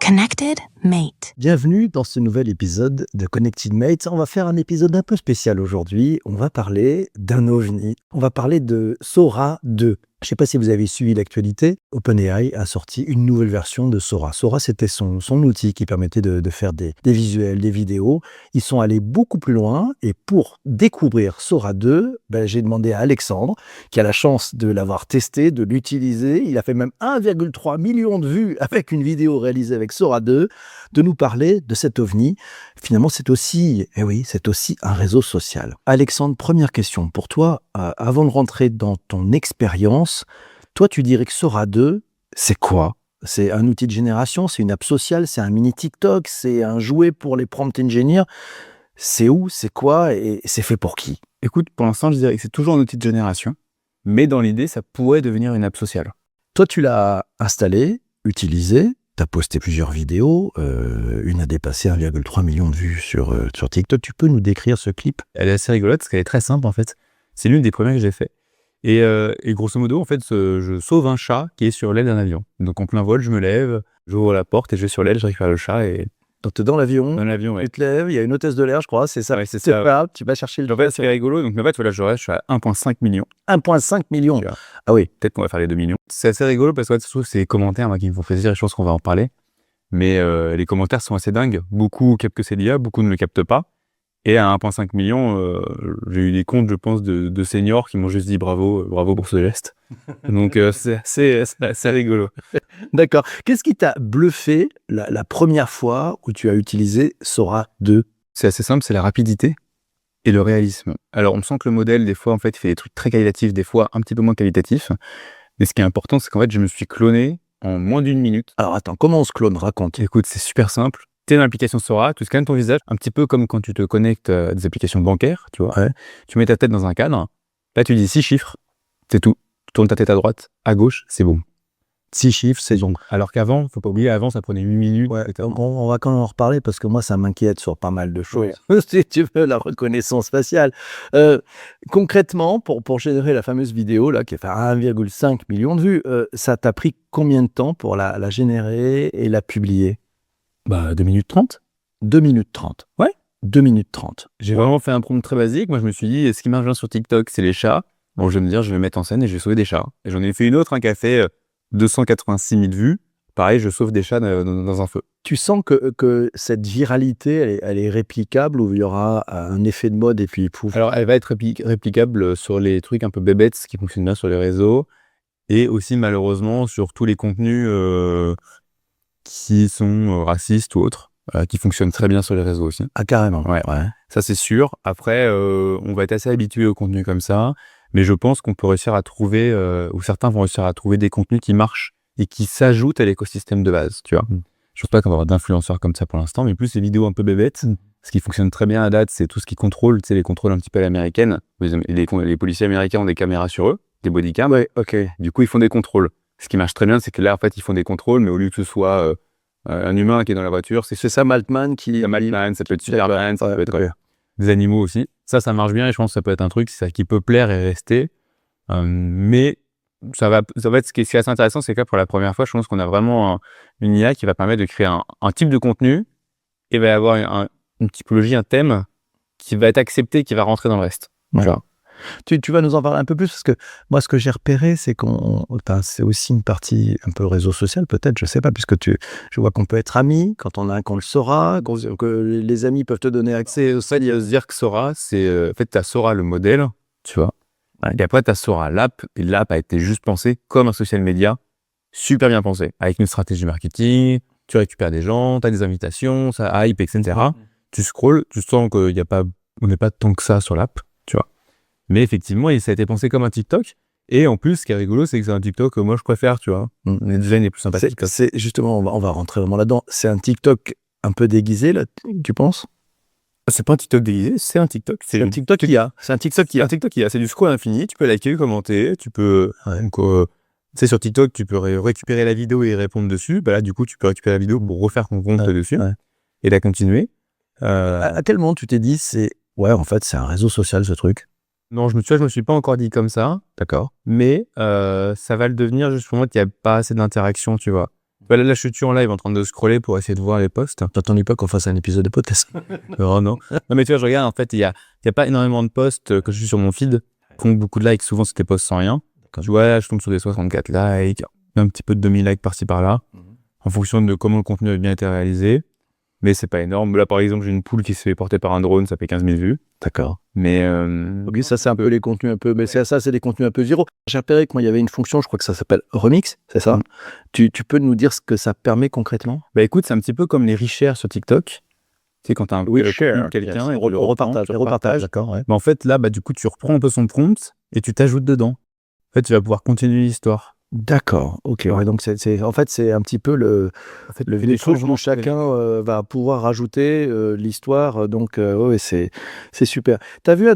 Connected Mate. Bienvenue dans ce nouvel épisode de Connected Mate. On va faire un épisode un peu spécial aujourd'hui. On va parler d'un ovni. On va parler de Sora 2. Je ne sais pas si vous avez suivi l'actualité. OpenAI a sorti une nouvelle version de Sora. Sora, c'était son outil qui permettait de faire des visuels, des vidéos. Ils sont allés beaucoup plus loin. Et pour découvrir Sora 2, j'ai demandé à Alexandre, qui a la chance de l'avoir testé, de l'utiliser. Il a fait même 1,3 million de vues avec une vidéo réalisée avec Sora 2, de nous parler de cet ovni. Finalement, c'est aussi un réseau social. Alexandre, première question pour toi. Avant de rentrer dans ton expérience, toi, tu dirais que Sora 2, c'est quoi? C'est un outil de génération, c'est une app sociale, c'est un mini TikTok, c'est un jouet pour les prompt engineers. C'est où, c'est quoi et c'est fait pour qui? Écoute, pour l'instant, je dirais que c'est toujours un outil de génération, mais dans l'idée, ça pourrait devenir une app sociale. Toi, tu l'as installé, utilisé, tu as posté plusieurs vidéos, une a dépassé 1,3 million de vues sur TikTok. Tu peux nous décrire ce clip? Elle est assez rigolote parce qu'elle est très simple en fait. C'est l'une des premières que j'ai fait. Et grosso modo, en fait, je sauve un chat qui est sur l'aile d'un avion. Donc en plein vol, je me lève, j'ouvre la porte et je vais sur l'aile, je récupère le chat et... Donc tu es dans l'avion, ouais. Tu te lèves, il y a une hôtesse de l'air, je crois, c'est ça. Ouais, c'est ça. Pas, tu vas chercher le En fait, c'est rigolo. Donc en fait, voilà, je suis à 1,5 million. 1,5 million. Ah oui. Peut-être qu'on va faire les 2 millions. C'est assez rigolo parce que je trouve que c'est les commentaires qui me font plaisir et je pense qu'on va en parler. Mais les commentaires sont assez dingues. Beaucoup captent que c'est l'IA, beaucoup ne le captent pas. Et à 1,5 million, j'ai eu des comptes, je pense, de seniors qui m'ont juste dit bravo pour ce geste. Donc c'est assez rigolo. D'accord. Qu'est-ce qui t'a bluffé la première fois où tu as utilisé Sora 2? C'est assez simple, c'est la rapidité et le réalisme. Alors on sent que le modèle, des fois, en fait, il fait des trucs très qualitatifs, des fois un petit peu moins qualitatifs. Mais ce qui est important, c'est qu'en fait, je me suis cloné en moins d'1 minute. Alors attends, comment on se clone? Raconte. Écoute, c'est super simple. Tu es dans l'application Sora, tu scannes ton visage, un petit peu comme quand tu te connectes à des applications bancaires, tu vois. Ouais. Tu mets ta tête dans un cadre, là tu dis 6 chiffres, c'est tout. Tu tournes ta tête à droite, à gauche, c'est bon. 6 chiffres, c'est bon. Alors qu'avant, faut pas oublier, avant ça prenait 8 minutes. Ouais, on va quand même en reparler parce que moi ça m'inquiète sur pas mal de choses. Ouais. Si tu veux, la reconnaissance faciale. Concrètement, pour générer la fameuse vidéo là, qui a fait 1,5 million de vues, ça t'a pris combien de temps pour la générer et la publier? 2 minutes 30. 2 minutes 30. Ouais. 2 minutes 30. J'ai vraiment fait un prompt très basique. Moi je me suis dit, ce qui marche bien sur TikTok, c'est les chats. Bon, je vais me dire, je vais mettre en scène et je vais sauver des chats. Et j'en ai fait une autre qui a fait 286 000 vues. Pareil, je sauve des chats dans un feu. Tu sens que cette viralité, elle est réplicable ou il y aura un effet de mode et puis pouf? Alors, elle va être réplicable sur les trucs un peu bébêtes qui fonctionnent bien sur les réseaux et aussi malheureusement sur tous les contenus qui sont racistes ou autres, qui fonctionnent très bien sur les réseaux aussi. Ah, carrément. Ouais. Ça, c'est sûr. Après, on va être assez habitué aux contenus comme ça, mais je pense qu'on peut réussir à trouver, ou certains vont réussir à trouver des contenus qui marchent et qui s'ajoutent à l'écosystème de base, tu vois. Je pense pas qu'on va avoir d'influenceurs comme ça pour l'instant, mais plus les vidéos un peu bébêtes. Ce qui fonctionne très bien à date, c'est tout ce qui contrôle, tu sais, les contrôles un petit peu à l'américaine. Les policiers américains ont des caméras sur eux, des bodycams. Ouais, ok. Du coup, ils font des contrôles. Ce qui marche très bien, c'est que là, en fait, ils font des contrôles, mais au lieu que ce soit un humain qui est dans la voiture, c'est Sam Altman qui... Maltman, ça peut être Superman, ça peut être des animaux aussi. Ça marche bien et je pense que ça peut être un truc qui peut plaire et rester. Mais ça va être ce qui est assez intéressant, c'est que là, pour la première fois, je pense qu'on a vraiment une IA qui va permettre de créer un type de contenu et il va y avoir une typologie, un thème qui va être accepté, qui va rentrer dans le reste. Ouais. Genre. Tu vas nous en parler un peu plus parce que moi, ce que j'ai repéré, c'est c'est aussi une partie un peu réseau social, peut-être, je sais pas, puisque je vois qu'on peut être amis quand on a un compte Sora, que les amis peuvent te donner accès au site. Il y a se dire que Sora, c'est en fait, tu as Sora le modèle, tu vois. Ouais. Et après, tu as Sora l'app, et l'app a été juste pensée comme un social media, super bien pensé, avec une stratégie marketing, tu récupères des gens, tu as des invitations, ça hype, etc. Tu scrolls, tu sens qu'on n'est pas tant que ça sur l'app, tu vois. Mais effectivement, ça a été pensé comme un TikTok. Et en plus, ce qui est rigolo, c'est que c'est un TikTok que moi, je préfère, tu vois. Les designs est plus sympathique. C'est justement, on va rentrer vraiment là-dedans. C'est un TikTok un peu déguisé, là, tu penses? C'est pas un TikTok déguisé, c'est un TikTok. C'est un TikTok IA. C'est un TikTok IA. C'est du scroll infini. Tu peux liker, commenter. Tu peux... Donc, tu sais, sur TikTok, tu peux récupérer la vidéo et répondre dessus. Là, du coup, tu peux récupérer la vidéo pour refaire ton compte dessus. Ouais. Et la continuer. À quel moment tu t'es dit, en fait, c'est un réseau social, ce truc? Non, je me suis pas encore dit comme ça. D'accord. Mais ça va le devenir juste pour moi qu'il n'y a pas assez d'interaction, tu vois. Voilà, là, je suis en live en train de scroller pour essayer de voir les posts. T'attendais pas qu'on fasse un épisode de podcast? Oh non. Non, mais tu vois, je regarde, en fait, il y a pas énormément de posts que je suis sur mon feed qui font beaucoup de likes. Souvent, c'est des posts sans rien. Tu vois, là, je tombe sur des 64 likes, un petit peu de 2000 likes par-ci par-là, en fonction de comment le contenu a bien été réalisé. Mais c'est pas énorme. Là, par exemple, j'ai une poule qui se fait porter par un drone, ça fait 15 000 vues. D'accord. Mais Ok, ça c'est un peu les contenus un peu, mais c'est des contenus un peu viraux. J'ai repéré que moi il y avait une fonction, je crois que ça s'appelle Remix, c'est ça? Tu peux nous dire ce que ça permet concrètement? bah écoute, c'est un petit peu comme les reshares sur TikTok. Tu sais, quand t'as un contenu de quelqu'un et tu le repartage, d'accord, ouais. bah en fait, là, bah du coup, tu reprends un peu son prompt et tu t'ajoutes dedans. En fait, tu vas pouvoir continuer l'histoire. D'accord, ok. Ouais, donc en fait, c'est un petit peu le des truc où changements. chacun va pouvoir rajouter l'histoire. Donc, ouais, c'est super. Tu as vu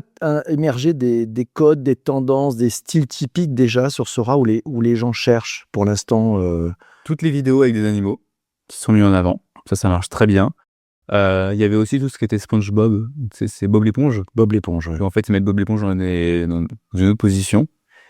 émerger des codes, des tendances, des styles typiques déjà sur Sora où les gens cherchent pour l'instant Toutes les vidéos avec des animaux qui sont mis en avant. Ça marche très bien. Il y avait aussi tout ce qui était SpongeBob. C'est Bob l'éponge. Bob l'éponge. Ouais. En fait, ils mettent Bob l'éponge dans une autre position.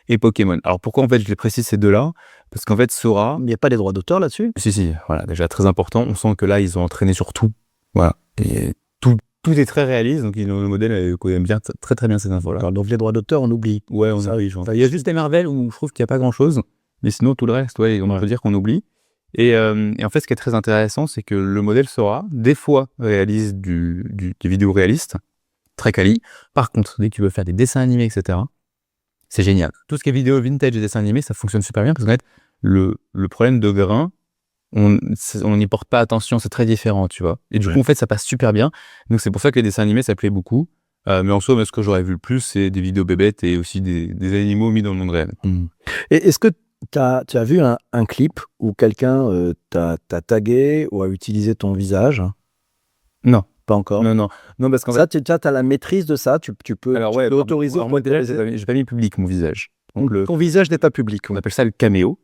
Et Pokémon. Alors pourquoi en fait je les précise ces deux-là? Parce qu'en fait Sora... Il n'y a pas des droits d'auteur là-dessus? Si, voilà, déjà très important. On sent que là ils ont entraîné sur tout. Voilà. Et tout est très réaliste, donc le modèle aime bien, très bien ces infos-là. Alors, donc les droits d'auteur, on oublie. Ouais, on oublie. Enfin, il y a juste des Marvel où je trouve qu'il n'y a pas grand-chose. Mais sinon tout le reste, ouais, on peut dire qu'on oublie. Et en fait ce qui est très intéressant, c'est que le modèle Sora, des fois, réalise des vidéos réalistes, très quali. Par contre, dès que tu veux faire des dessins animés, etc., c'est génial. Tout ce qui est vidéo vintage et dessin animé, ça fonctionne super bien parce qu'en fait, le problème de grain, on n'y porte pas attention, c'est très différent, tu vois. Et du coup, en fait, ça passe super bien. Donc, c'est pour ça que les dessins animés, ça plaît beaucoup. Mais en soi, ce que j'aurais vu le plus, c'est des vidéos bébêtes et aussi des animaux mis dans le monde réel. Et est-ce que tu as vu un clip où quelqu'un t'a tagué ou a utilisé ton visage? Non. Pas encore. Non, parce qu'en ça, tu as la maîtrise de ça, tu peux autoriser. Alors moi, déjà, j'ai pas mis public mon visage. Donc, ton visage n'est pas public. On appelle ça le caméo,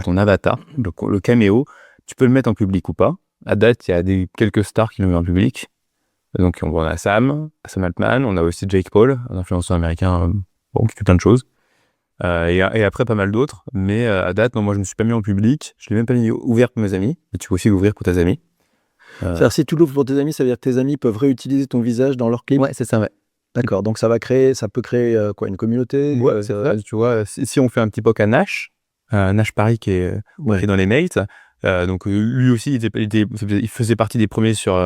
ton avatar. Donc, le caméo, tu peux le mettre en public ou pas. À date, il y a quelques stars qui le mettent en public. Donc, on a Sam Altman, on a aussi Jake Paul, un influenceur américain qui fait plein de choses. Et après, pas mal d'autres. Mais à date, moi, je ne me suis pas mis en public. Je ne l'ai même pas mis ouvert pour mes amis. Mais tu peux aussi l'ouvrir pour tes amis. C'est-à-dire, si tu l'ouvres pour tes amis, ça veut dire que tes amis peuvent réutiliser ton visage dans leur clip? Ouais, c'est ça, ouais. D'accord, donc ça peut créer une communauté? Ouais, c'est ça. Tu vois, si on fait un petit POC à Nash Paris qui est dans les mates, donc lui aussi, il faisait partie des premiers sur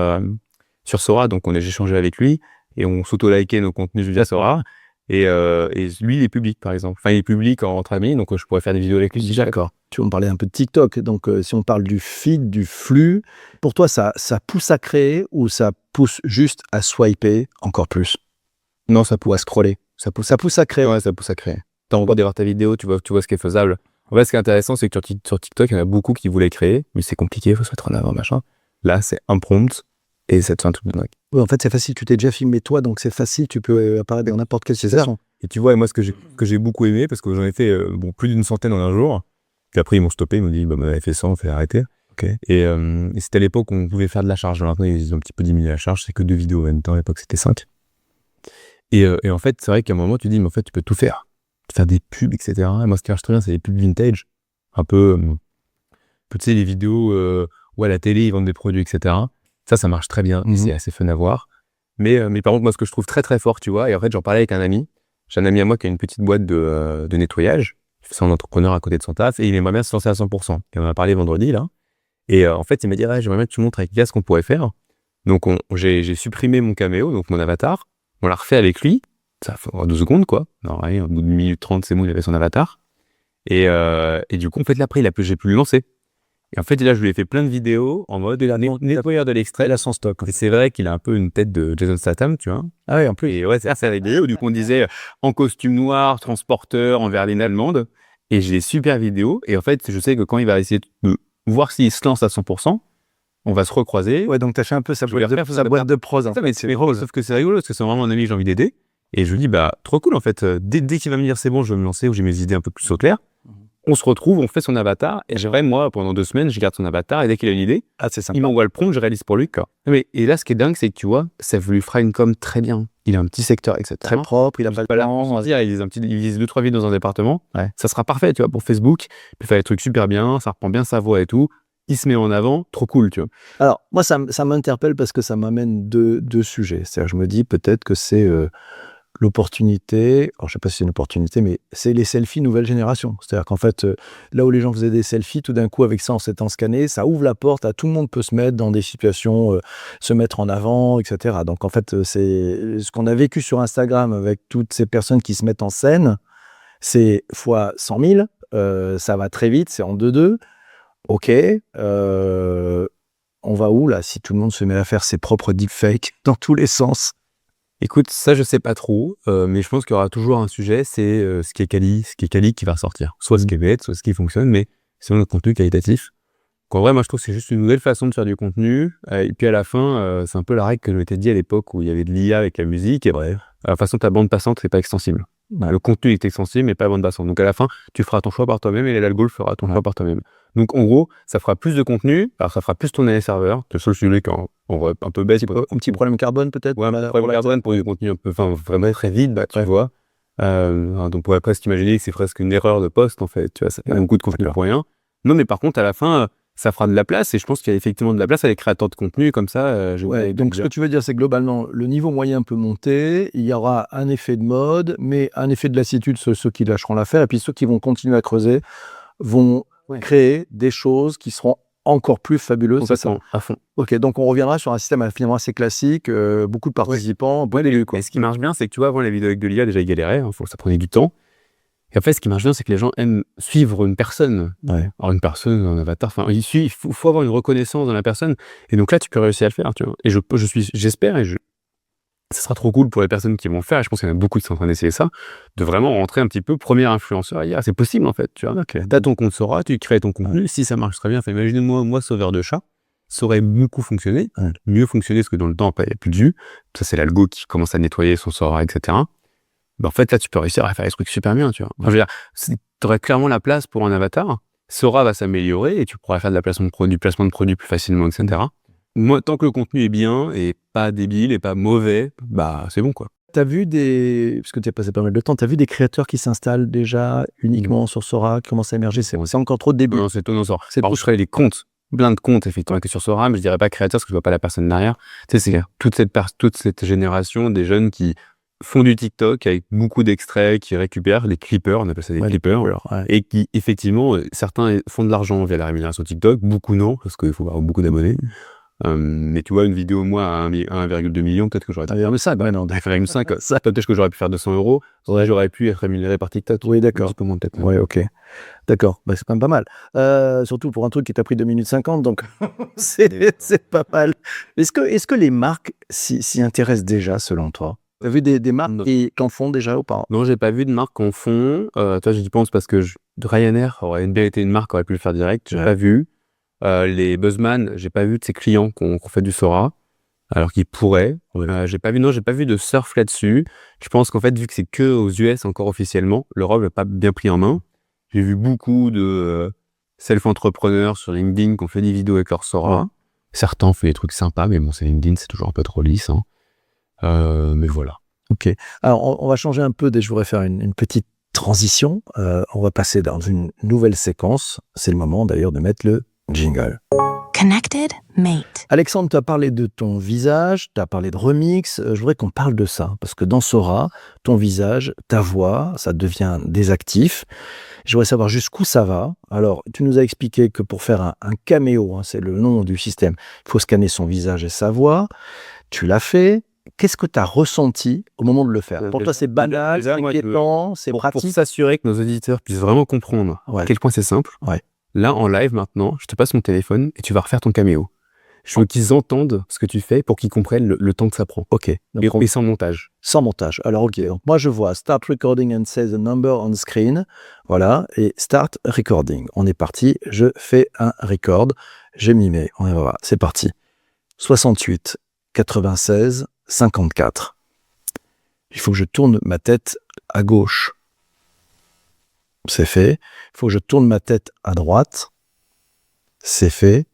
Sora, donc j'ai échangé avec lui et on s'auto-likait nos contenus via Sora. Et lui, il est public, par exemple. Enfin, il est public entre amis, donc je pourrais faire des vidéos avec lui. D'accord. Tu vas me parler un peu de TikTok. Donc, si on parle du feed, du flux, pour toi, ça pousse à créer ou ça pousse juste à swiper encore plus? Non, ça pousse. Ou à scroller? Ça pousse à créer. Ouais, ça pousse à créer. T'as envie de voir ta vidéo, tu vois ce qui est faisable. En fait, ce qui est intéressant, c'est que sur TikTok, il y en a beaucoup qui voulaient créer, mais c'est compliqué, il faut se mettre en avant, machin. Là, c'est un prompt et ça te fait un truc de dingue. Oui, en fait, c'est facile. Tu t'es déjà filmé toi, donc c'est facile. Tu peux apparaître dans n'importe quelle situation. Et tu vois, et moi, ce que j'ai beaucoup aimé, parce que j'en ai fait plus d'une centaine en un jour, puis après, ils m'ont stoppé, ils m'ont dit, bah, vous avez fait 100, fait arrêter. Okay. Et c'était à l'époque où on pouvait faire de la charge. Maintenant, ils ont un petit peu diminué la charge, c'est que 2 vidéos en même temps. À l'époque, c'était 5. Et en fait, c'est vrai qu'à un moment, tu dis, mais en fait, tu peux tout faire. Faire des pubs, etc. Et moi, ce qui marche très bien, c'est les pubs vintage. Un peu, tu sais, les vidéos où à la télé, ils vendent des produits, etc. Ça marche très bien. Et c'est assez fun à voir. Mais par contre, moi, ce que je trouve très, très fort, tu vois, et en fait, j'en parlais avec un ami. J'ai un ami à moi qui a une petite boîte de nettoyage. C'est un entrepreneur à côté de son taf et il aimerait bien se lancer à 100%. Et on en a parlé vendredi, là. Et en fait, il m'a dit, j'aimerais bien que tu montres avec Gas ce qu'on pourrait faire. Donc, j'ai supprimé mon caméo, donc mon avatar. On l'a refait avec lui. Ça fait 2 secondes, quoi. Non, rien, au bout de 1 minute 30, c'est bon, il avait son avatar. Et du coup, en fait, là, après, j'ai pu le lancer. Et en fait, là, je lui ai fait plein de vidéos en mode nettoyeur de l'extrait, là, sans stock. Et c'est vrai qu'il a un peu une tête de Jason Statham, tu vois. Ah oui, en plus. Et ouais, c'est la vidéo. Du coup, on disait en costume noir, transporteur, en berline allemande. Et j'ai des super vidéos. Et en fait, je sais que quand il va essayer de voir s'il se lance à 100%, on va se recroiser. Ouais, donc t'as fait un peu sa boîte de prose. Mais c'est rigolo, sauf que c'est rigolo parce que c'est vraiment un ami que j'ai envie d'aider. Et je lui dis, trop cool en fait. Dès qu'il va me dire c'est bon, je vais me lancer, ou j'ai mes idées un peu plus au clair. On se retrouve, on fait son avatar. Et j'aimerais, moi, pendant 2 semaines, je garde son avatar. Et dès qu'il a une idée, c'est sympa. Il m'envoie le prompt, je réalise pour lui. Quoi. Et là, ce qui est dingue, c'est que tu vois, ça lui fera une com très bien. Il a un petit secteur, etc. Très propre, il a pas le temps. Il vise 2-3 villes dans un département. Ouais. Ça sera parfait, tu vois, pour Facebook. Il peut faire des trucs super bien, ça reprend bien sa voix et tout. il se met en avant, trop cool, tu vois. Alors, moi, ça m'interpelle parce que ça m'amène deux sujets. C'est-à-dire, je me dis peut-être que c'est l'opportunité, alors je sais pas si c'est une opportunité, mais c'est les selfies nouvelle génération. C'est-à-dire qu'en fait, là où les gens faisaient des selfies, tout d'un coup, avec ça, en s'étant scanné, ça ouvre la porte à tout le monde peut se mettre dans des situations, se mettre en avant, etc. Donc, en fait, c'est ce qu'on a vécu sur Instagram avec toutes ces personnes qui se mettent en scène, c'est fois 100 000, ça va très vite, c'est en 2-2. Ok, on va où là si tout le monde se met à faire ses propres deepfakes dans tous les sens? Écoute, ça, je sais pas trop, mais je pense qu'il y aura toujours un sujet, c'est ce qui est quali qui va ressortir. Soit ce qui est bête, soit ce qui fonctionne, mais c'est le contenu qualitatif. En vrai, moi, je trouve que c'est juste une nouvelle façon de faire du contenu. Et puis à la fin, c'est un peu la règle que je m'étais dit à l'époque où il y avait de l'IA avec la musique. Et de toute façon, ta bande passante, c'est pas extensible. Le contenu est extensible, mais pas la bande passante. Donc à la fin, tu feras ton choix par toi-même et l'algo le fera ton choix par toi-même. Donc en gros, ça fera plus de contenu, alors ça fera plus tourner les serveurs. Le seul sujet qu'en vrai, un peu bête. Un petit problème carbone peut-être? Ouais, un petit problème carbone pour du contenu un peu, vraiment très vide, tu vois. Donc on pourrait presque imaginer que c'est presque une erreur de poste, en fait. Tu vois, ça fait beaucoup de contenu pour rien. Non, mais par contre, à la fin, ça fera de la place et je pense qu'il y a effectivement de la place à les créateurs de contenu comme ça. Donc ce que tu veux dire, c'est que globalement, le niveau moyen peut monter, il y aura un effet de mode, mais un effet de lassitude sur ceux qui lâcheront l'affaire, et puis ceux qui vont continuer à creuser vont créer des choses qui seront encore plus fabuleuses. C'est ça, à fond. Ok, donc on reviendra sur un système finalement assez classique, beaucoup de participants, beaucoup de quoi. Et ce qui marche bien, c'est que tu vois, avant les vidéos avec de l'IA, déjà ils galéraient, ça prenait du temps. Et en fait, ce qui marche bien, c'est que les gens aiment suivre une personne. Alors une personne, un avatar, il faut avoir une reconnaissance dans la personne. Et donc là, tu peux réussir à le faire, tu vois. Et j'espère, ça sera trop cool pour les personnes qui vont le faire, et je pense qu'il y en a beaucoup qui sont en train d'essayer ça, de vraiment rentrer un petit peu premier influenceur IA. C'est possible, en fait, tu vois. T'as ton compte Sora, tu crées ton contenu, si ça marche très bien, imaginez-moi, moi, sauveur de chat, ça aurait beaucoup fonctionné, mieux fonctionné, parce que dans le temps, il n'y a plus de vues. Ça, c'est l'algo qui commence à nettoyer son Sora, etc. En fait, là, tu peux réussir à faire des trucs super bien, tu vois. Je veux dire, tu aurais clairement la place pour un avatar. Sora va s'améliorer et tu pourras faire du placement de produits plus facilement, etc. Moi, tant que le contenu est bien et pas débile et pas mauvais, c'est bon, quoi. T'as vu parce que tu as passé pas mal de temps, t'as vu des créateurs qui s'installent déjà uniquement sur Sora, qui commencent à émerger? C'est encore trop de début. Non, c'est étonnant, Sora. Par contre, je ferais des comptes, plein de comptes, effectivement, que sur Sora, mais je dirais pas créateur parce que je vois pas la personne derrière. Tu sais, c'est toute cette génération des jeunes qui font du TikTok avec beaucoup d'extraits, qui récupèrent les clippers, on appelle ça des clippers, et qui, effectivement, certains font de l'argent via la rémunération TikTok, beaucoup non, parce qu'il faut avoir beaucoup d'abonnés. Mais tu vois, une vidéo, moi, à 1,2 million, peut-être que j'aurais... 1,5, ouais, non. 1,5, peut-être que j'aurais pu faire 200 €, j'aurais pu être rémunéré par TikTok. Oui, d'accord. Un petit peu moins, peut-être. Oui, ok. D'accord, c'est quand même pas mal. Surtout pour un truc qui t'a pris 2 minutes 50, donc c'est pas mal. Est-ce que les marques s'y intéressent déjà, selon toi? T'as vu des marques qui en font déjà ou pas? Non, j'ai pas vu de marque qu'en font. Toi, j'y pense parce que Ryanair aurait bien été une marque qui aurait pu le faire direct. J'ai pas vu. Les Buzzman, j'ai pas vu de ses clients qu'on fait du Sora, alors qu'ils pourraient. J'ai pas vu de surf là-dessus. Je pense qu'en fait, vu que c'est que aux US encore officiellement, l'Europe n'a pas bien pris en main. J'ai vu beaucoup de self-entrepreneurs sur LinkedIn qui ont fait des vidéos avec leur Sora. Certains ont fait des trucs sympas, mais bon, c'est LinkedIn, c'est toujours un peu trop lisse. Mais voilà. Ok. Alors, on va changer un peu. Je voudrais faire une petite transition. On va passer dans une nouvelle séquence. C'est le moment d'ailleurs de mettre le jingle. Connected Mate. Alexandre, tu as parlé de ton visage, tu as parlé de remix. Je voudrais qu'on parle de ça, parce que dans Sora, ton visage, ta voix, ça devient des actifs. Je voudrais savoir jusqu'où ça va. Alors, tu nous as expliqué que pour faire un caméo, c'est le nom du système, il faut scanner son visage et sa voix. Tu l'as fait. Qu'est-ce que tu as ressenti au moment de le faire? Pour toi, c'est banal, c'est inquiétant, c'est pratique? Pour s'assurer que nos auditeurs puissent vraiment comprendre à quel point c'est simple, là, en live, maintenant, je te passe mon téléphone et tu vas refaire ton caméo. Je veux qu'ils entendent ce que tu fais pour qu'ils comprennent le temps que ça prend. Ok. Et sans montage. Sans montage. Alors, ok. Donc, moi, je vois Start Recording and Say the Number on Screen. Voilà. Et Start Recording. On est parti. Je fais un record. Je m'y mets. On va voir. C'est parti. 68, 96, 54. Il faut que je tourne ma tête à gauche. C'est fait. Il faut que je tourne ma tête à droite. C'est fait.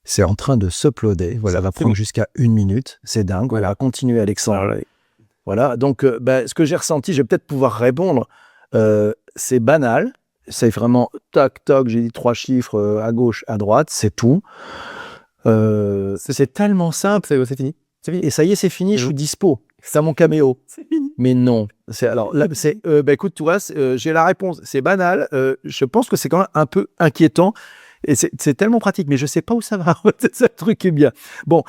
C'est en train de s'uploader. Voilà, ça va prendre jusqu'à 1 minute. C'est dingue. Voilà, continuez, Alexandre. Voilà, donc ce que j'ai ressenti, je vais peut-être pouvoir répondre. C'est banal. c'est vraiment tac, tac, j'ai dit 3 chiffres à gauche, à droite, c'est tout. C'est tellement simple. C'est fini. Et ça y est, c'est fini, je suis dispo. C'est à mon caméo. C'est fini. Mais non. Alors là, écoute, tu vois, j'ai la réponse. C'est banal. Je pense que c'est quand même un peu inquiétant. Et c'est tellement pratique, mais je sais pas où ça va. C'est ça le truc qui est bien. Bon,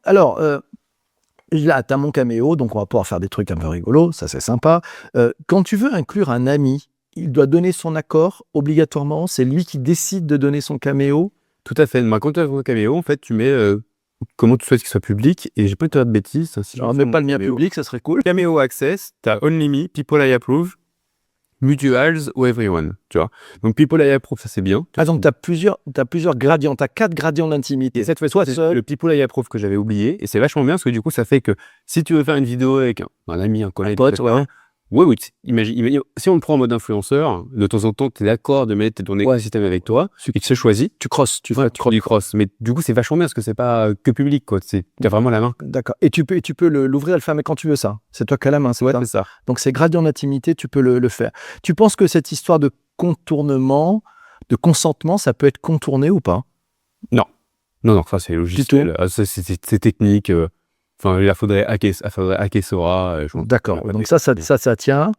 là, tu as mon caméo, donc on va pouvoir faire des trucs un peu rigolos, ça c'est sympa. Quand tu veux inclure un ami, il doit donner son accord obligatoirement. C'est lui qui décide de donner son caméo. Tout à fait. Quand tu as un caméo, en fait, tu mets comment tu souhaites qu'il soit public. Et j'ai pas de bêtises. Si Alors, mets pas le mien public, ça serait cool. Cameo Access, tu as Only Me, People I Approve, Mutuals ou Everyone. Tu vois. Donc People I Approve, ça c'est bien. Ah, donc tu as plusieurs gradients, tu as 4 gradients d'intimité. Et cette fois, c'est le People I Approve que j'avais oublié. Et c'est vachement bien parce que du coup, ça fait que si tu veux faire une vidéo avec un ami, un collègue, un pote, ouais. Oui, imagine, si on le prend en mode influenceur, de temps en temps, tu es d'accord de mettre ton écosystème avec toi, celui qui se choisit. Tu crosses, tu fais du cross. Mais du coup, c'est vachement bien parce que c'est pas que public, quoi. Tu as vraiment la main. D'accord. Et tu peux l'ouvrir et le fermer quand tu veux, ça. C'est toi qui as la main, c'est ça. Donc, ces gradients d'intimité, tu peux le faire. Tu penses que cette histoire de contournement, de consentement, ça peut être contourné ou pas? Non, ça c'est logiciel. C'est technique. Enfin, il faudrait hacker Sora. D'accord. Donc ça tient.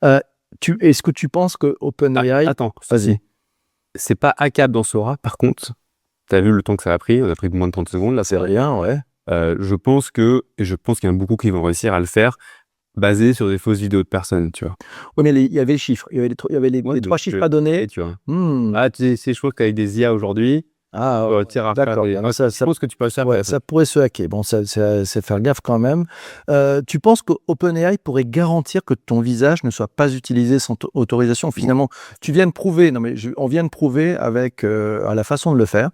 Est-ce que tu penses que OpenAI... Attends, vas-y. C'est pas hackable dans Sora. Par contre, tu as vu le temps que ça a pris. On a pris moins de 30 secondes. Là, c'est rien, ouais. Je pense qu'il y en a beaucoup qui vont réussir à le faire basé sur des fausses vidéos de personnes, tu vois. Oui, mais il y avait les chiffres. Il y avait les 3 chiffres à donner. Tu vois. Je pense qu'avec des IA aujourd'hui... d'accord. Je pense que tu peux faire. Ouais, ça pourrait se hacker. Bon, c'est faire gaffe quand même. Tu penses qu'OpenAI pourrait garantir que ton visage ne soit pas utilisé sans autorisation? Finalement, tu viens de prouver, on vient de prouver avec à la façon de le faire,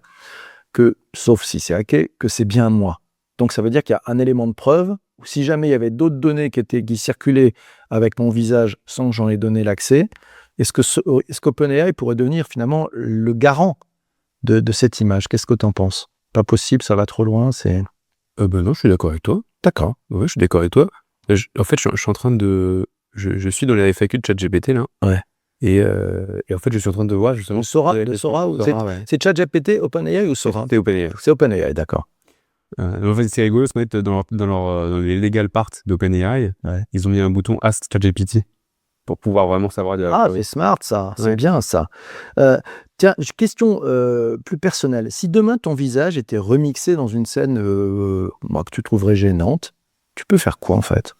que, sauf si c'est hacké, que c'est bien moi. Donc ça veut dire qu'il y a un élément de preuve, ou si jamais il y avait d'autres données qui circulaient avec mon visage sans que j'en ai donné l'accès, est-ce qu'OpenAI pourrait devenir finalement le garant de cette image? Qu'est-ce que tu en penses? Pas possible, ça va trop loin, c'est... non, je suis d'accord avec toi. D'accord. Ouais, je suis d'accord avec toi. En fait, je suis en train de... Je suis dans les FAQ de ChatGPT, là. Ouais. Et en fait, je suis en train de voir justement... Sora, c'est ChatGPT, OpenAI ou Sora? C'est OpenAI. C'est OpenAI, d'accord. En fait, c'est rigolo, parce que dans les legal parts d'OpenAI, ils ont mis un bouton Ask ChatGPT pour pouvoir vraiment savoir... c'est smart, ça. C'est bien, ça. Tiens, question plus personnelle. Si demain, ton visage était remixé dans une scène que tu trouverais gênante, tu peux faire quoi, en fait?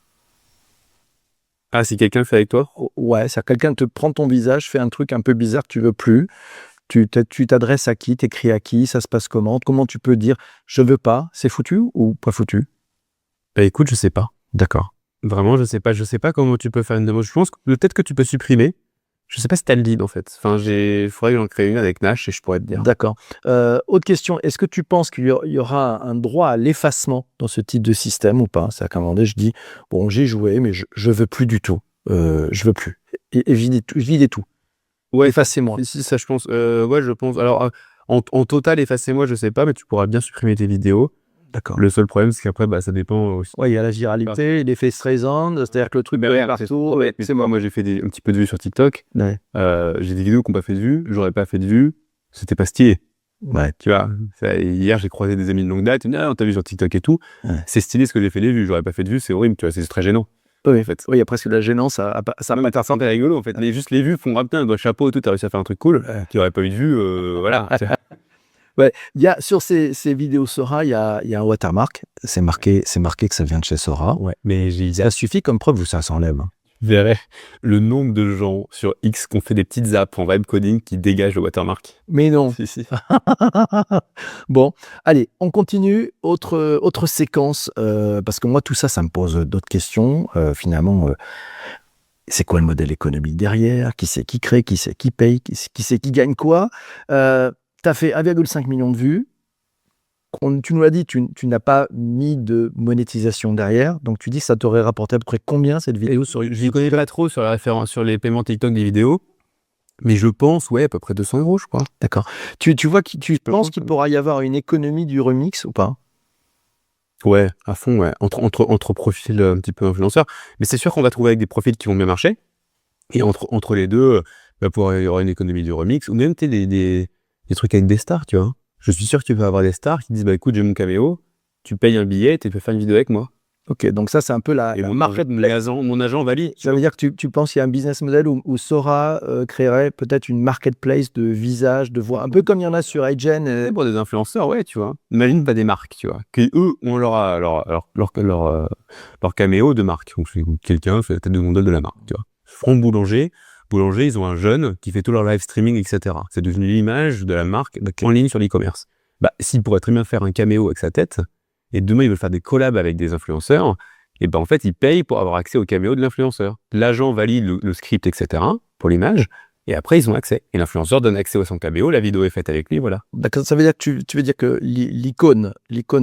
Ah, si quelqu'un le fait avec toi? Ouais, c'est-à-dire quelqu'un te prend ton visage, fait un truc un peu bizarre que tu veux plus. Tu t'adresses à qui? T'écris à qui? Ça se passe comment? Comment tu peux dire « je veux pas », c'est foutu ou pas foutu? Bah écoute, je sais pas. D'accord. Vraiment, je sais pas comment tu peux faire une démo. Je pense que peut-être que tu peux supprimer. Je sais pas si t'as le lead, en fait. Enfin, il faudrait que j'en crée une avec Nash et je pourrais te dire. D'accord. Autre question, est-ce que tu penses qu'il y aura un droit à l'effacement dans ce type de système ou pas? C'est-à-dire qu'à un moment donné, je dis, bon, j'ai joué, mais je veux plus du tout. Je veux plus. Et videz tout. Ouais, effacez-moi. Si, ça, je pense. Ouais, je pense. Alors, en total, effacez-moi, je sais pas, mais tu pourras bien supprimer tes vidéos. D'accord. Le seul problème, c'est qu'après, ça dépend aussi. Ouais, il y a la viralité, l'effet Streisand, c'est-à-dire que le truc est partout. Ouais, tu sais, moi, j'ai fait un petit peu de vues sur TikTok. Ouais. J'ai des vidéos qui n'ont pas fait de vues, j'aurais pas fait de vues, c'était pas stylé. Ouais. Tu vois, hier, j'ai croisé des amis de longue date, on t'a vu sur TikTok et tout. Ouais. C'est stylé ce que j'ai fait des vues, j'aurais pas fait de vues, c'est horrible, tu vois, c'est très gênant. Oui, en fait. Oui, il y a presque de la gênance, ça n'a pas c'est rigolo, en fait. Mais juste les vues font putain, le chapeau et tout, t'as réussi à faire un truc cool. Tu n'aurais pas eu de vues, voilà. Ouais, sur ces vidéos Sora, il y a un watermark. C'est marqué que ça vient de chez Sora. Ouais, mais ça suffit comme preuve ou ça s'enlève? Tu verrais le nombre de gens sur X qui ont fait des petites apps en vibe coding qui dégagent le watermark. Mais non. Si. Bon, allez, on continue. Autre séquence, parce que moi, tout ça me pose d'autres questions. Finalement, c'est quoi le modèle économique derrière? Qui c'est qui crée? Qui c'est qui paye? Qui c'est qui gagne quoi? Tu as fait 1,5 million de vues. Tu nous l'as dit, tu n'as pas mis de monétisation derrière. Donc, tu dis que ça t'aurait rapporté à peu près combien cette vidéo? Je ne connais pas trop sur la référence, sur les paiements TikTok des vidéos. Mais je pense, à peu près 200 €, je crois. D'accord. Tu penses qu'il pourra y avoir une économie du remix ou pas? Ouais, à fond, ouais. Entre profils un petit peu influenceurs. Mais c'est sûr qu'on va trouver avec des profils qui vont bien marcher. Et entre les deux, il y aura une économie du remix, ou même des trucs avec des stars, tu vois. Je suis sûr que tu peux avoir des stars qui disent, écoute, j'ai mon caméo, tu payes un billet, tu peux faire une vidéo avec moi. Ok, donc ça, c'est un peu Et mon agent valide. Ça veut dire que tu penses qu'il y a un business model où Sora créerait peut-être une marketplace de visages, de voix, un peu comme il y en a sur iGen. C'est pour des influenceurs, ouais, tu vois. Imagine pas des marques, tu vois, qui eux ont leur caméo de marque. Donc quelqu'un fait la tête de gondole de la marque, tu vois. Front Boulanger, ils ont un jeune qui fait tout leur live streaming, etc. C'est devenu l'image de la marque en ligne sur l'e-commerce. S'il pourrait très bien faire un caméo avec sa tête, et demain ils veulent faire des collabs avec des influenceurs, et en fait ils payent pour avoir accès au caméo de l'influenceur. L'agent valide le script, etc. pour l'image, et après ils ont accès. Et l'influenceur donne accès à son caméo, la vidéo est faite avec lui, voilà. D'accord, ça veut dire que tu veux dire que l'icône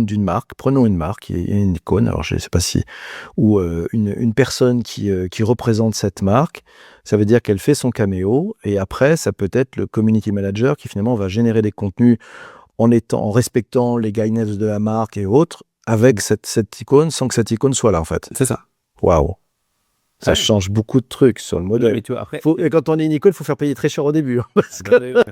d'une marque, prenons une marque, il y a une icône, alors je ne sais pas si, ou une personne qui représente cette marque, ça veut dire qu'elle fait son caméo, et après ça peut être le community manager qui finalement va générer des contenus en respectant les guidelines de la marque et autres, avec cette icône, sans que cette icône soit là en fait. C'est ça. Waouh. Ça change beaucoup de trucs sur le modèle. Mais tu vois, après, Et quand on est une icône, il faut faire payer très cher au début. Parce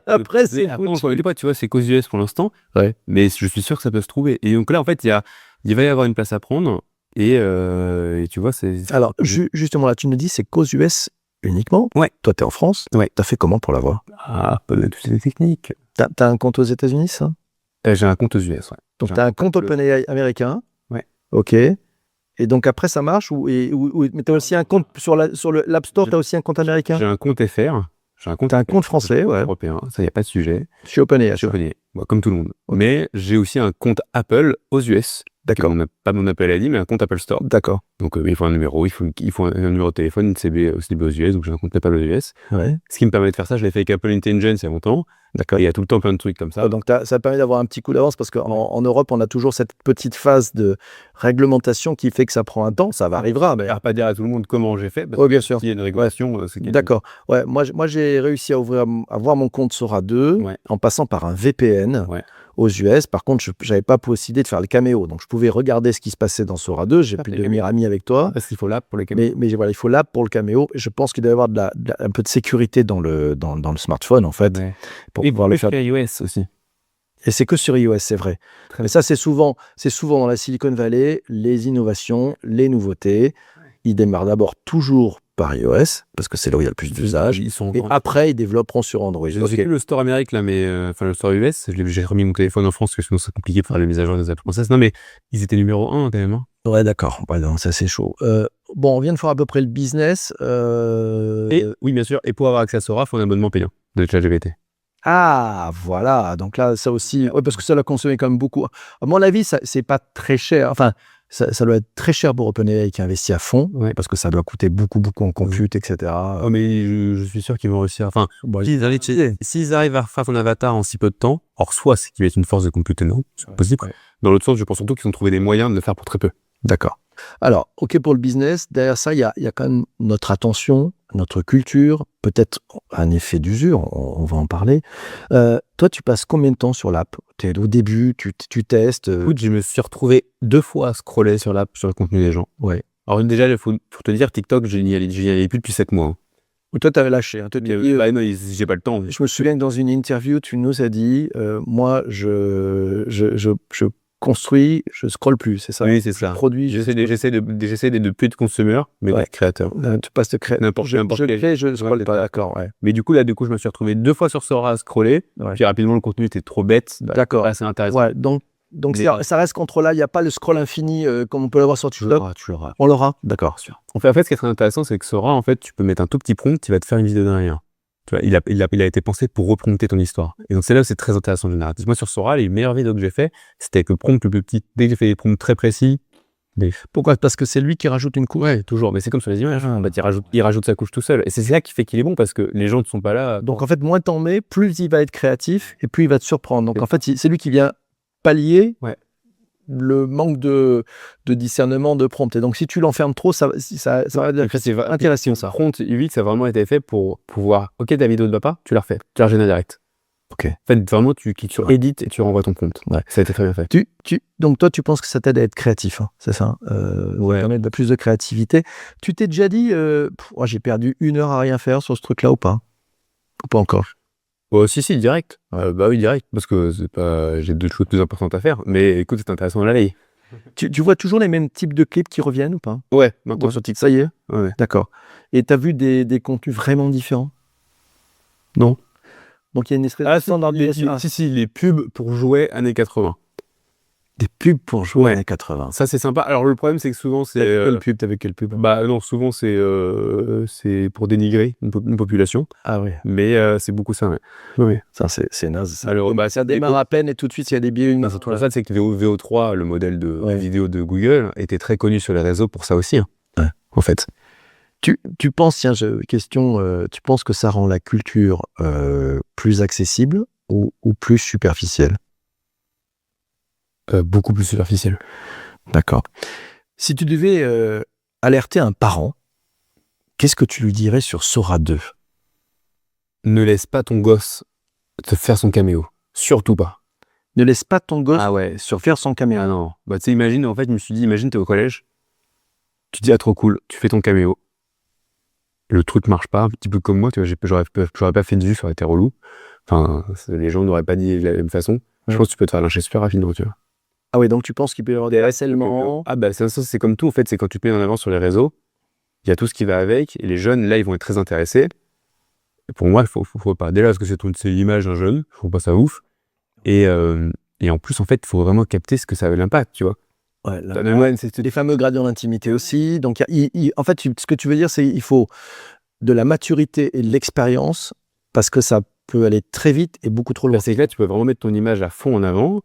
après, c'est on ne connaît pas, tu vois, c'est qu'aux US pour l'instant. Ouais. Mais je suis sûr que ça peut se trouver. Et donc là, en fait, il va y avoir une place à prendre. Et tu vois, c'est... Alors, justement, là, tu nous dis, c'est qu'aux US uniquement. Ouais. Toi, t'es en France. Ouais. T'as fait comment pour l'avoir? Pas de toutes les techniques. T'as un compte aux États-Unis, ça? J'ai un compte aux US, ouais. Donc, t'as un compte OpenAI américain. Ouais. Ok. Et donc, après, ça marche mais t'as aussi un compte sur l'App Store, t'as aussi un compte américain? J'ai un compte FR. T'as un compte français, ouais. Européen, ça, il n'y a pas de sujet. Chez OpenAI. Moi, comme tout le monde. Okay. Mais j'ai aussi un compte Apple aux US. D'accord. Pas mon Apple ID, mais un compte Apple Store. D'accord. Donc, il faut un numéro, il faut un numéro de téléphone, une CB aux US, donc j'ai un compte Apple aux US. Ouais. Ce qui me permet de faire ça, je l'ai fait avec Apple Intelligence il y a longtemps. D'accord. Et il y a tout le temps plein de trucs comme ça. Donc, ça permet d'avoir un petit coup d'avance parce qu'en Europe, on a toujours cette petite phase de réglementation qui fait que ça prend un temps. Ça arrivera. Mais... Je ne vais pas dire à tout le monde comment j'ai fait. Oui, bien sûr. S'il y a une régulation, c'est D'accord. Ouais, moi, j'ai réussi à avoir mon compte Sora 2 en passant par un VPN aux US. Par contre, je n'avais pas possibilité de faire le caméo. Donc, je pouvais regarder ce qui se passait dans Sora 2. J'ai pu devenir ami avec toi. Parce qu'il faut l'app pour les caméos. Mais voilà, il faut l'app pour le caméo. Et je pense qu'il doit y avoir un peu de sécurité dans le smartphone, en fait. Ouais. Pour pouvoir le faire. Et iOS aussi. Et c'est que sur iOS, c'est vrai. Mais ça, c'est souvent dans la Silicon Valley, les innovations, les nouveautés. Ils démarrent d'abord toujours par iOS, parce que c'est là où il y a le plus d'usage. Et après, ils développeront sur Android. J'ai plus le store Amérique, là, mais le store US, j'ai remis mon téléphone en France, parce que sinon c'est compliqué de faire les mises à jour des apps françaises. Non, mais ils étaient numéro 1 quand même. Hein. Ouais, d'accord. Ouais, donc ça, c'est chaud. On vient de faire à peu près le business. Oui, bien sûr. Et pour avoir accès à Sora, il faut un abonnement payant de ChatGPT. Ah, voilà. Donc là, ça aussi, parce que ça l'a consommé quand même beaucoup. À mon avis, c'est pas très cher. Enfin, ça doit être très cher pour OpenAI qui investit à fond, parce que ça doit coûter beaucoup en compute, etc. Oh, mais je suis sûr qu'ils vont réussir. Enfin, s'ils arrivent à faire son avatar en si peu de temps, or soit c'est qu'il y a une force de compute énorme, c'est possible. Ouais. Dans l'autre sens, je pense surtout qu'ils ont trouvé des moyens de le faire pour très peu. D'accord. Alors, OK pour le business. Derrière ça, il y a quand même notre attention, notre culture, peut-être un effet d'usure, on va en parler. Toi, tu passes combien de temps sur l'app? T'es au début, tu testes. Écoute, je me suis retrouvé 2 fois à scroller sur l'app, sur le contenu des gens. Ouais. Alors déjà, il faut te dire, TikTok, je n'y allais plus depuis 7 mois. Hein. Ou toi, t'avais lâché. Hein, non, j'ai pas le temps. Je me souviens que dans une interview, tu nous as dit, moi, je construis, je scrolle plus, c'est ça? Oui, c'est ça. J'essaie de plus être consommateur, mais d'être créateur. Tu passes de créateur. N'importe quel. Je scrolle pas, d'accord, ouais. Mais du coup, je me suis retrouvé 2 fois sur Sora à scroller. Ouais. Puis rapidement, le contenu était trop bête. D'accord. C'est intéressant. Ouais, donc ça reste contre là, il n'y a pas le scroll infini comme on peut l'avoir sur TikTok. Tu l'auras. On l'aura? D'accord, sûr. En fait, ce qui est très intéressant, c'est que Sora, en fait, tu peux mettre un tout petit prompt, il va te faire une vidéo derrière. Tu vois, il a été pensé pour reprompter ton histoire. Et donc, c'est là où c'est très intéressant le narratif. Moi, sur Sora, les meilleures vidéos que j'ai fait, c'était avec le prompt le plus petit. Dès que j'ai fait des prompts très précis. Pourquoi? Parce que c'est lui qui rajoute une couche. Ouais, toujours. Mais c'est comme sur les images. Hein. Il rajoute sa couche tout seul. Et c'est ça qui fait qu'il est bon, parce que les gens ne sont pas là. Donc, en fait, moins t'en mets, plus il va être créatif et plus il va te surprendre. Donc, en fait, c'est lui qui vient pallier le manque de discernement de prompt. Et donc, si tu l'enfermes trop, ça va être intéressant, ça. Prompt UX, ça a vraiment été fait pour pouvoir, OK, ta vidéo ne va pas, tu la refais. Tu la régènes direct. Ok. En fait, vraiment, tu cliques sur Edit et tu renvoies ton compte. Ouais. Ça a été très bien fait. Donc toi, tu penses que ça t'aide à être créatif, hein, c'est ça? Ouais. Ça permet de plus de créativité. Tu t'es déjà dit, j'ai perdu 1 heure à rien faire sur ce truc-là ou pas? Ou pas encore? Si, direct. Bah oui, direct, parce que j'ai d'autres choses plus importantes à faire. Mais écoute, c'est intéressant la veille. Tu vois toujours les mêmes types de clips qui reviennent ou pas? Ouais, maintenant Ouais. sur TikTok. Ça y est? Ouais. D'accord. Et tu as vu des contenus vraiment différents? Non. Donc il y a une espèce de Ah, standardisation. si, les pubs pour jouets années 80. Des pubs pour jouer Ouais. années 80. Ça, c'est sympa. Alors, le problème, c'est que souvent, c'est. T'avais quelle pub? Bah non, souvent, c'est pour dénigrer une population. Ah oui, Mais c'est beaucoup ça, ouais. Oui. ça c'est naze. Ça. Alors, bah, Ça démarre à peine et tout de suite il y a des biais humains. Surtout ça, c'est que VO3, le modèle de Ouais. vidéo de Google, était très connu sur les réseaux pour ça aussi. Hein. Ouais. En fait. Tu penses, tiens, question, tu penses que ça rend la culture plus accessible ou plus superficielle? Beaucoup plus superficiel. D'accord. Si tu devais alerter un parent, qu'est-ce que tu lui dirais sur Sora 2? Ne laisse pas ton gosse te faire son caméo. Surtout pas. Ne laisse pas ton gosse Ah ouais. faire son caméra. Ah non. Bah tu sais, imagine, en fait, je me suis dit, imagine, t'es au collège, tu te dis, ah, trop cool, tu fais ton caméo. Le truc marche pas, un petit peu comme moi, tu vois, j'aurais pas fait de vue, ça aurait été relou. Enfin, les gens n'auraient pas dit de la même façon. Je pense que tu peux te faire lyncher super rapidement, tu vois. Ah oui, donc tu penses qu'il peut y avoir des harcèlements? Ah bah ça, c'est comme tout, en fait, c'est quand tu te mets en avant sur les réseaux, il y a tout ce qui va avec, et les jeunes, là, ils vont être très intéressés. Et pour moi, il faut pas. Déjà, parce que c'est l'image d'un jeune, je trouve pas ça ouf. Et en plus, en fait, il faut vraiment capter ce que ça avait l'impact, tu vois. Ouais, c'est les fameux gradients d'intimité aussi. Donc, en fait, ce que tu veux dire, c'est qu'il faut de la maturité et de l'expérience parce que ça peut aller très vite et beaucoup trop loin. C'est que là, tu peux vraiment mettre ton image à fond en avant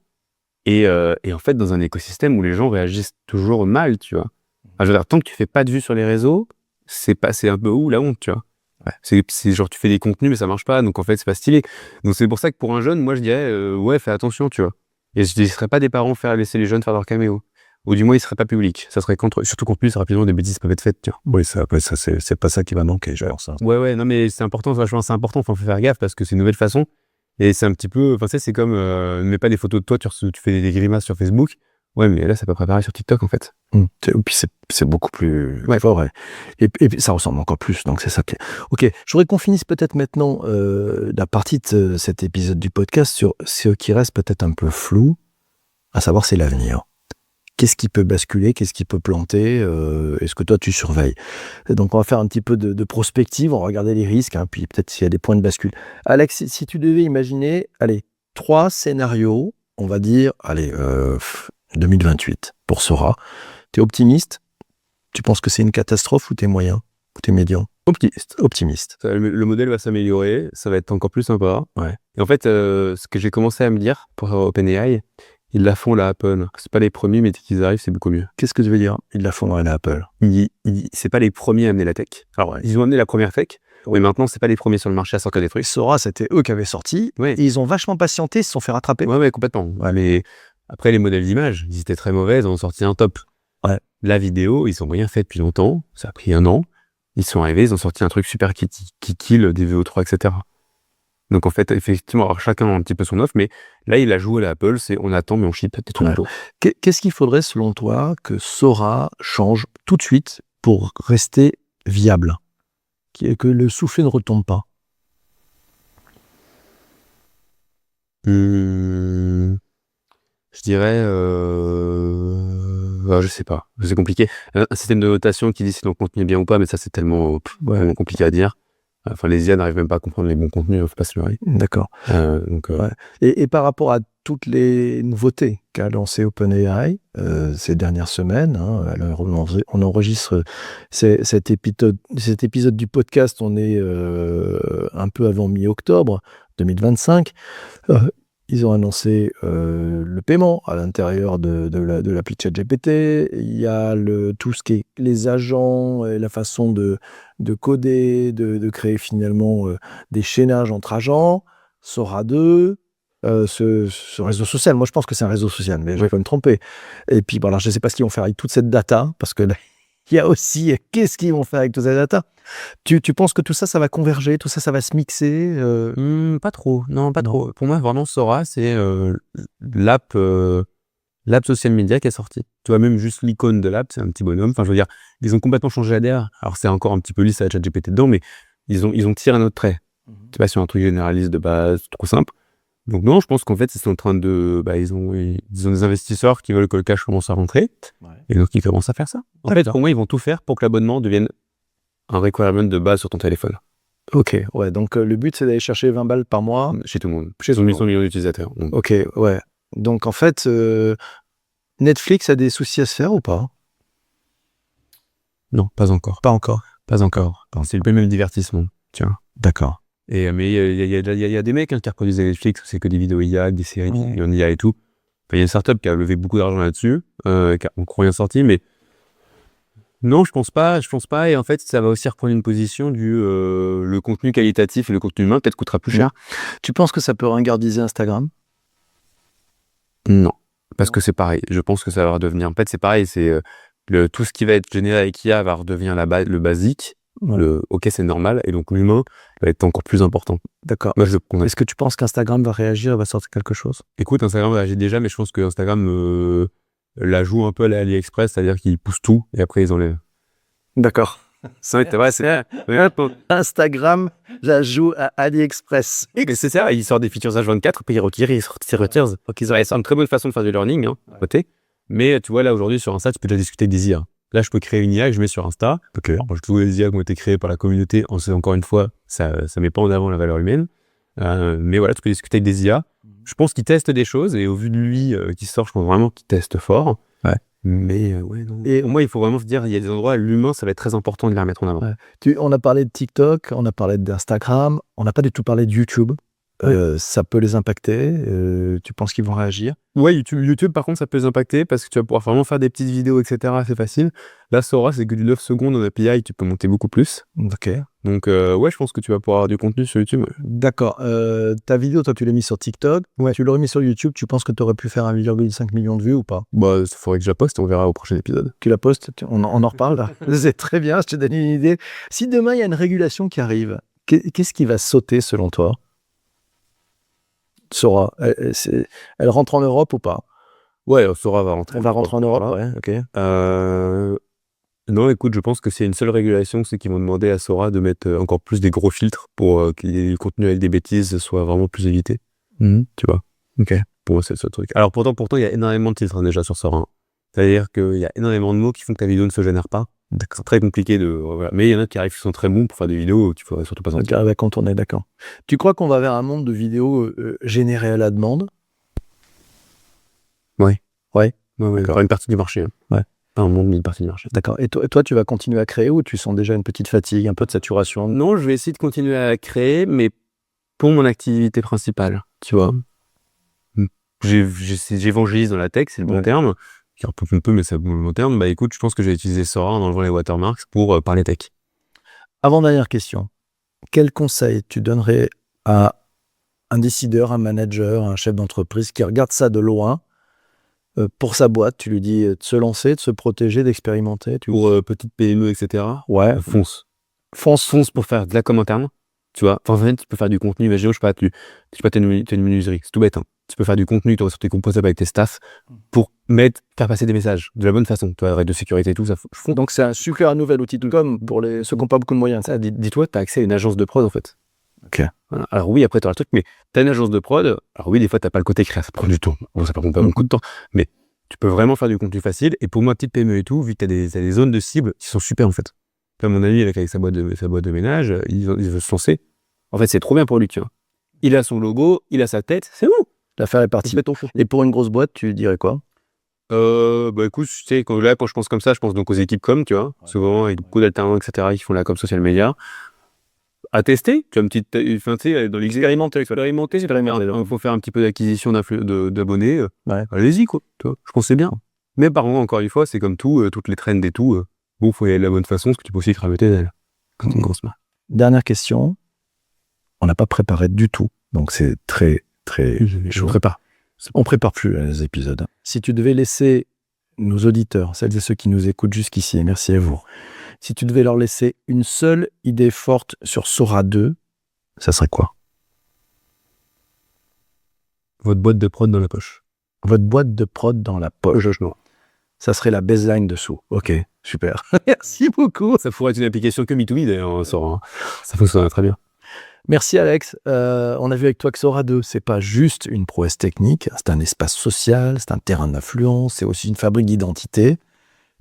et en fait, dans un écosystème où les gens réagissent toujours mal, tu vois. Enfin, je veux dire, tant que tu fais pas de vue sur les réseaux, c'est un peu où la honte, tu vois. Ouais. C'est genre, tu fais des contenus, mais ça marche pas, donc en fait, c'est pas stylé. Donc, c'est pour ça que pour un jeune, moi, je dirais, ouais, fais attention, tu vois. Et je ne laisserais pas des parents laisser les jeunes faire leur caméo. Ou du moins, il serait pas public. Ça serait surtout qu'en plus, rapidement, des bêtises peuvent être faites, tu vois. Oui, c'est pas ça qui va manquer, je pense. Ouais, non, mais c'est important, franchement, c'est important, faut faire gaffe parce que c'est une nouvelle façon. Et c'est un petit peu, enfin, tu sais, c'est comme, ne mets pas des photos de toi, tu fais des grimaces sur Facebook. Ouais, mais là, c'est pas préparé sur TikTok, en fait. Et puis, c'est beaucoup plus fort. Et puis, ça ressemble encore plus. Donc, c'est ça qui est... Ok, je voudrais qu'on finisse peut-être maintenant la partie de cet épisode du podcast sur ce qui reste peut-être un peu flou, à savoir, c'est l'avenir. Qu'est-ce qui peut basculer? Qu'est-ce qui peut planter? Est-ce que toi, tu surveilles? Et donc, on va faire un petit peu de prospective, on va regarder les risques, hein, puis peut-être s'il y a des points de bascule. Alex, si tu devais imaginer, 3 scénarios, on va dire, 2028 pour Sora. T'es optimiste? Tu penses que c'est une catastrophe ou t'es moyen? Ou t'es médian? Optimiste. Le modèle va s'améliorer, ça va être encore plus sympa. Ouais. Et en fait, ce que j'ai commencé à me dire pour OpenAI, ils la font la Apple. C'est pas les premiers, mais dès qu'ils arrivent, c'est beaucoup mieux. Qu'est-ce que tu veux dire? Ils la font dans la Apple. C'est pas les premiers à amener la tech. Alors, ouais. Ils ont amené la première tech, mais maintenant, c'est pas les premiers sur le marché à sortir des trucs. Sora, c'était eux qui avaient sorti, ouais. Et ils ont vachement patienté, ils se sont fait rattraper. Ouais, complètement. Ouais, mais après, les modèles d'image, ils étaient très mauvais, ils ont sorti un top. Ouais. La vidéo, ils ont rien fait depuis longtemps, ça a pris 1 an. Ils sont arrivés, ils ont sorti un truc super qui kill des VO3, etc. Donc en fait, effectivement, alors chacun a un petit peu son offre, mais là, il a joué à l'Apple, c'est on attend, mais on ship des trucs. Qu'est-ce qu'il faudrait, selon toi, que Sora change tout de suite pour rester viable? Que le soufflet ne retombe pas? Je dirais... je sais pas, c'est compliqué. Un système de notation qui dit si ton contenu est bien ou pas, mais ça, c'est tellement compliqué à dire. Enfin, les IA n'arrivent même pas à comprendre les bons contenus, faut pas se leurrer. D'accord. Ouais. Et par rapport à toutes les nouveautés qu'a lancé OpenAI ces dernières semaines, hein, alors on enregistre cet épisode du podcast, on est un peu avant mi-octobre 2025. Ils ont annoncé le paiement à l'intérieur de l'appli ChatGPT. Il y a tout ce qui est les agents, et la façon de coder, de créer finalement des chaînages entre agents. Sora 2, ce réseau social. Moi, je pense que c'est un réseau social, mais je vais pas me tromper. Et puis, bon, alors, je ne sais pas ce qu'ils vont faire avec toute cette data, parce que là, il y a aussi qu'est-ce qu'ils vont faire avec toutes ces data. Tu penses que tout ça, ça va converger, tout ça, ça va se mixer Pas trop, non, pas Non. trop. Pour moi, vraiment, Sora, c'est l'app social media qui est sortie. Tu vois, même juste l'icône de l'app, c'est un petit bonhomme. Enfin, je veux dire, ils ont complètement changé l'ADR. Alors, c'est encore un petit peu lisse à ChatGPT dedans, mais ils ont tiré un autre trait. C'est pas sur un truc généraliste de base, trop simple. Donc non, je pense qu'en fait, ils sont en train de... ils ont des investisseurs qui veulent que le cash commence à rentrer, et donc ils commencent à faire ça. En fait, pour moi, ils vont tout faire pour que l'abonnement devienne un requirement de base sur ton téléphone. Ok, ouais. Donc, le but, c'est d'aller chercher 20 balles par mois. Chez tout le monde. Chez tout le monde. 100 millions d'utilisateurs. Donc, Ok, ouais. Donc, en fait, Netflix a des soucis à se faire ou pas? non, pas encore. Pas encore. Pas encore. C'est le même divertissement, tu vois. D'accord. Et, mais il y a des mecs qui reproduisent Netflix, c'est que des vidéos IA, des séries en IA et tout. Enfin, il y a une startup qui a levé beaucoup d'argent là-dessus, qui a encore rien sorti, mais non, je pense pas. Et en fait, ça va aussi reprendre une position le contenu qualitatif et le contenu humain peut-être coûtera plus cher. Tu penses que ça peut ringardiser Instagram? Non, parce que c'est pareil. Je pense que ça va redevenir. En fait, c'est pareil. C'est tout ce qui va être généré avec IA va redevenir le basique. Ouais. OK, c'est normal. Et donc, l'humain va être encore plus important. D'accord. Moi, Est-ce que tu penses qu'Instagram va réagir et va sortir quelque chose? écoute, Instagram réagit déjà, mais je pense que Instagram la joue un peu à l'AliExpress, c'est-à-dire qu'ils poussent tout et après ils enlèvent. D'accord. C'est vrai, c'est... Instagram, la joue à AliExpress. Mais c'est ça, ils sortent des features H24, puis ils retirent, Donc c'est une très bonne façon de faire du learning, côté. Mais tu vois, là, aujourd'hui, sur Insta, tu peux déjà discuter avec des IA. Là, je peux créer une IA que je mets sur Insta. Ok. Alors, tous les IA qui ont été créées par la communauté, encore une fois, ça met pas en avant la valeur humaine. Mais voilà, tu peux discuter avec des IA. Je pense qu'ils testent des choses, et au vu de lui qui sort, je pense vraiment qu'il teste fort. Ouais. Mais ouais, non. Et pour moi, il faut vraiment se dire, il y a des endroits, l'humain, ça va être très important de les remettre en avant. Ouais. On a parlé de TikTok, on a parlé d'Instagram, on n'a pas du tout parlé de YouTube. Ça peut les impacter. Tu penses qu'ils vont réagir? Ouais, YouTube, par contre, ça peut les impacter parce que tu vas pouvoir vraiment faire des petites vidéos, etc. C'est facile. Là, Sora, c'est que du 9 secondes en API, tu peux monter beaucoup plus. Ok. Donc, ouais, je pense que tu vas pouvoir avoir du contenu sur YouTube. D'accord. Ta vidéo, toi, tu l'as mis sur TikTok. Ouais. Tu l'aurais mis sur YouTube. Tu penses que tu aurais pu faire 1,5 million de vues ou pas? Bah, il faudrait que je la poste et on verra au prochain épisode. Tu la postes, on en reparle là. C'est très bien, je te donne une idée. Si demain, il y a une régulation qui arrive, qu'est-ce qui va sauter selon toi? Sora, elle rentre en Europe ou pas? Ouais, Sora va rentrer. Elle va rentrer en Europe, ouais, ok. Non, écoute, je pense que c'est une seule régulation, c'est qu'ils vont demander à Sora de mettre encore plus des gros filtres pour que les contenus avec des bêtises soient vraiment plus évités. Tu vois. Ok. Pour moi, c'est ce truc. Alors pourtant, il y a énormément de titres déjà sur Sora. C'est-à-dire qu'il y a énormément de mots qui font que ta vidéo ne se génère pas. C'est très compliqué voilà. Mais il y en a qui arrivent qui sont très bons pour faire des vidéos où tu ne surtout pas Qui arrive à contourner, d'accord. Tu crois qu'on va vers un monde de vidéos générées à la demande? Ouais. D'accord. Une partie du marché. Ouais. Pas un monde, mais une partie du marché. D'accord. Et toi, tu vas continuer à créer ou tu sens déjà une petite fatigue, un peu de saturation? Non, je vais essayer de continuer à créer, mais pour mon activité principale, tu vois. J'évangélise dans la tech, c'est le bon terme. Qui repousse un peu, mais c'est le bon terme. Bah écoute, je pense que j'ai utilisé Sora en enlevant les watermarks pour parler tech. Avant-dernière question. Quel conseil tu donnerais à un décideur, un manager, un chef d'entreprise qui regarde ça de loin pour sa boîte? Tu lui dis de se lancer, de se protéger, d'expérimenter. Pour petite PME, etc. Ouais. Fonce pour faire de la com interne. Tu vois, enfin, en fait, tu peux faire du contenu, imaginons, je sais pas, t'as une menuiserie, c'est tout bête, hein. Tu peux faire du contenu, tu sur tes composables avec tes staffs pour faire passer des messages de la bonne façon, tu vois, règles de sécurité et tout, ça fonce. Donc c'est un super nouvel outil de com pour ceux qui n'ont pas beaucoup de moyens. Ça, dis-toi, t'as accès à une agence de prod, en fait. Ok. Voilà. Alors oui, après, t'auras le truc, mais t'as une agence de prod, alors oui, des fois, t'as pas le côté créa, ça prend du temps. Bon, ça prend pas beaucoup de temps, mais tu peux vraiment faire du contenu facile, et pour moi, petite PME et tout, vu que t'as des zones de cible qui sont super, en fait. Comme mon ami, avec sa boîte de ménage, il veut se lancer. En fait, c'est trop bien pour lui, tu vois. Il a son logo, il a sa tête, c'est bon. L'affaire est partie. Et pour une grosse boîte, tu dirais quoi? Bah écoute, tu sais, quand je pense comme ça, je pense donc aux équipes com, tu vois. Ouais. Souvent, avec beaucoup d'alternants, etc., qui font la com social media. À tester, tu as une petite, enfin, tu sais, dans l'expérimenter, c'est très bien. Il faut faire un petit peu d'acquisition d'abonnés. Ouais. Allez-y, quoi. Tu vois, je pense que c'est bien. Mais par contre, encore une fois, c'est comme tout, toutes les trends et tout. Bon, faut y aller de la bonne façon, parce que tu peux aussi cramer d'elle. Quand une grosse marque. Dernière question. On n'a pas préparé du tout, donc c'est très, très chaud. On prépare. On prépare plus les épisodes. Si tu devais laisser nos auditeurs, celles et ceux qui nous écoutent jusqu'ici, et merci à vous, si tu devais leur laisser une seule idée forte sur Sora 2, ça serait quoi? Votre boîte de prod dans la poche. Votre boîte de prod dans la poche. Ça serait la baseline dessous. Ok, super. Merci beaucoup. Ça pourrait être une application que Me2Me d'ailleurs, Sora. Hein. Ça fonctionnerait très bien. Merci Alex. On a vu avec toi que Sora 2, c'est pas juste une prouesse technique, c'est un espace social, c'est un terrain d'influence, c'est aussi une fabrique d'identité.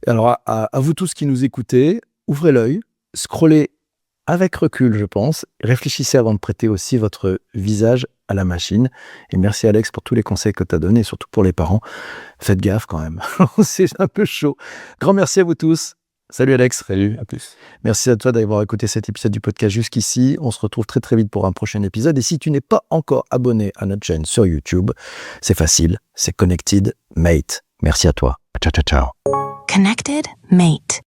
Alors à vous tous qui nous écoutez, ouvrez l'œil, scrollez avec recul, je pense, réfléchissez avant de prêter aussi votre visage à la machine. Et merci Alex pour tous les conseils que tu as donnés, surtout pour les parents. Faites gaffe quand même, c'est un peu chaud. Grand merci à vous tous. Salut Alex. Salut, à plus. Merci à toi d'avoir écouté cet épisode du podcast jusqu'ici. On se retrouve très très vite pour un prochain épisode. Et si tu n'es pas encore abonné à notre chaîne sur YouTube, c'est facile, c'est Connected Mate. Merci à toi. Ciao, ciao, ciao. Connected Mate.